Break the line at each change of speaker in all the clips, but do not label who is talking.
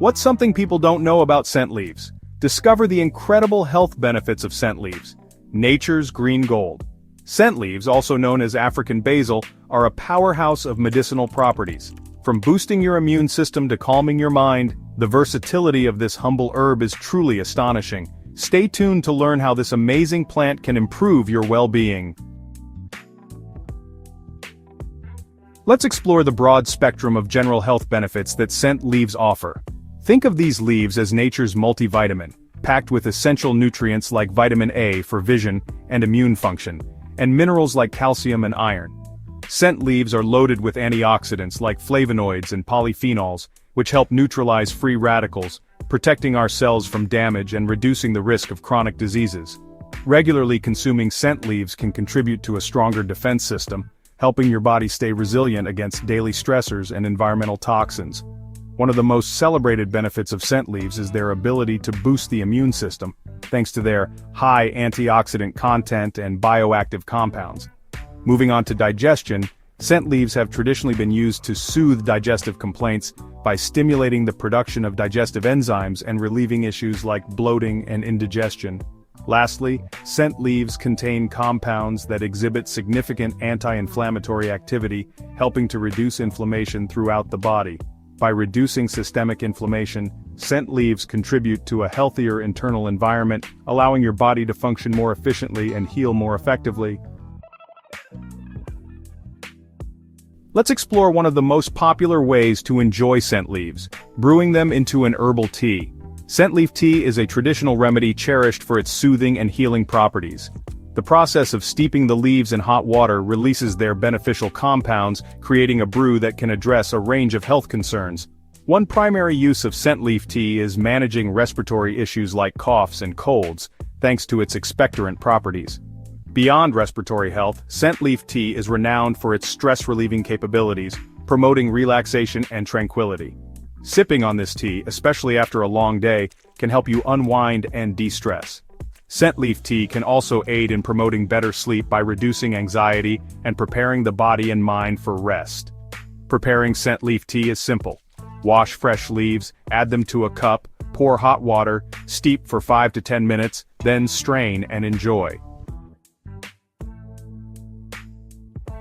What's something people don't know about scent leaves? Discover the incredible health benefits of scent leaves. Nature's green gold. Scent leaves, also known as African basil, are a powerhouse of medicinal properties. From boosting your immune system to calming your mind, the versatility of this humble herb is truly astonishing. Stay tuned to learn how this amazing plant can improve your well-being. Let's explore the broad spectrum of general health benefits that scent leaves offer. Think of these leaves as nature's multivitamin, packed with essential nutrients like vitamin A for vision and immune function, and minerals like calcium and iron. Scent leaves are loaded with antioxidants like flavonoids and polyphenols, which help neutralize free radicals, protecting our cells from damage and reducing the risk of chronic diseases. Regularly consuming scent leaves can contribute to a stronger defense system, helping your body stay resilient against daily stressors and environmental toxins. One of the most celebrated benefits of scent leaves is their ability to boost the immune system, thanks to their high antioxidant content and bioactive compounds. Moving on to digestion, scent leaves have traditionally been used to soothe digestive complaints by stimulating the production of digestive enzymes and relieving issues like bloating and indigestion. Lastly, scent leaves contain compounds that exhibit significant anti-inflammatory activity, helping to reduce inflammation throughout the body. By reducing systemic inflammation, scent leaves contribute to a healthier internal environment, allowing your body to function more efficiently and heal more effectively. Let's explore one of the most popular ways to enjoy scent leaves: brewing them into an herbal tea. Scent leaf tea is a traditional remedy cherished for its soothing and healing properties. The process of steeping the leaves in hot water releases their beneficial compounds, creating a brew that can address a range of health concerns. One primary use of scent leaf tea is managing respiratory issues like coughs and colds, thanks to its expectorant properties. Beyond respiratory health, scent leaf tea is renowned for its stress-relieving capabilities, promoting relaxation and tranquility. Sipping on this tea, especially after a long day, can help you unwind and de-stress. Scent leaf tea can also aid in promoting better sleep by reducing anxiety and preparing the body and mind for rest. Preparing scent leaf tea is simple. Wash fresh leaves, add them to a cup, pour hot water, steep for 5 to 10 minutes, then strain and enjoy.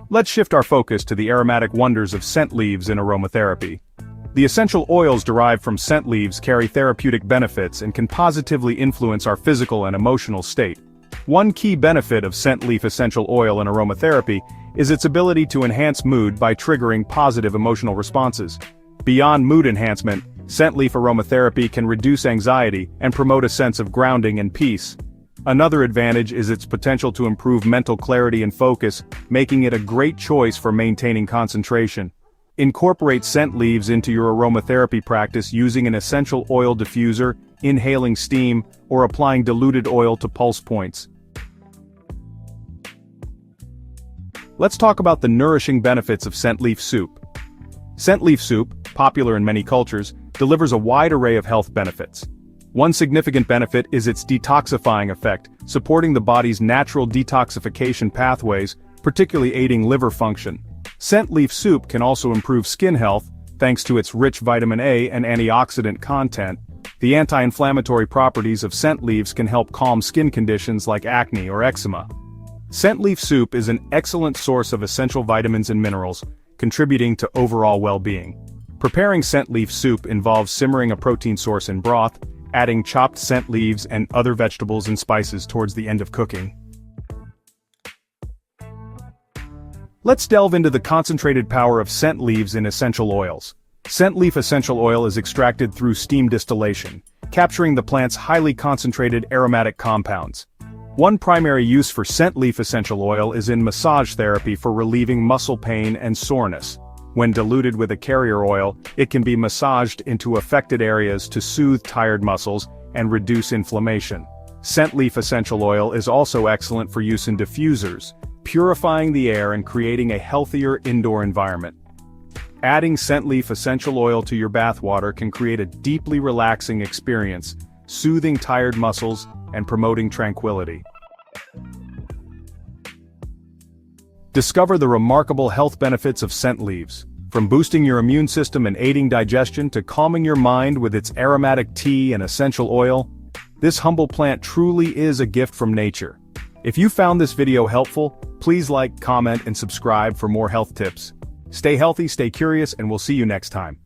Let's shift our focus to the aromatic wonders of scent leaves in aromatherapy. The essential oils derived from scent leaves carry therapeutic benefits and can positively influence our physical and emotional state. One key benefit of scent leaf essential oil in aromatherapy is its ability to enhance mood by triggering positive emotional responses. Beyond mood enhancement, scent leaf aromatherapy can reduce anxiety and promote a sense of grounding and peace. Another advantage is its potential to improve mental clarity and focus, making it a great choice for maintaining concentration. Incorporate scent leaves into your aromatherapy practice using an essential oil diffuser, inhaling steam, or applying diluted oil to pulse points. Let's talk about the nourishing benefits of scent leaf soup. Scent leaf soup, popular in many cultures, delivers a wide array of health benefits. One significant benefit is its detoxifying effect, supporting the body's natural detoxification pathways, particularly aiding liver function. Scent leaf soup can also improve skin health, thanks to its rich vitamin A and antioxidant content. The anti-inflammatory properties of scent leaves can help calm skin conditions like acne or eczema. Scent leaf soup is an excellent source of essential vitamins and minerals, contributing to overall well-being. Preparing scent leaf soup involves simmering a protein source in broth, adding chopped scent leaves and other vegetables and spices towards the end of cooking. Let's delve into the concentrated power of scent leaves in essential oils. Scent leaf essential oil is extracted through steam distillation, capturing the plant's highly concentrated aromatic compounds. One primary use for scent leaf essential oil is in massage therapy for relieving muscle pain and soreness. When diluted with a carrier oil, it can be massaged into affected areas to soothe tired muscles and reduce inflammation. Scent leaf essential oil is also excellent for use in diffusers, purifying the air and creating a healthier indoor environment. Adding scent leaf essential oil to your bathwater can create a deeply relaxing experience, soothing tired muscles and promoting tranquility. Discover the remarkable health benefits of scent leaves. From boosting your immune system and aiding digestion to calming your mind with its aromatic tea and essential oil, this humble plant truly is a gift from nature. If you found this video helpful, please like, comment, and subscribe for more health tips. Stay healthy, stay curious, and we'll see you next time.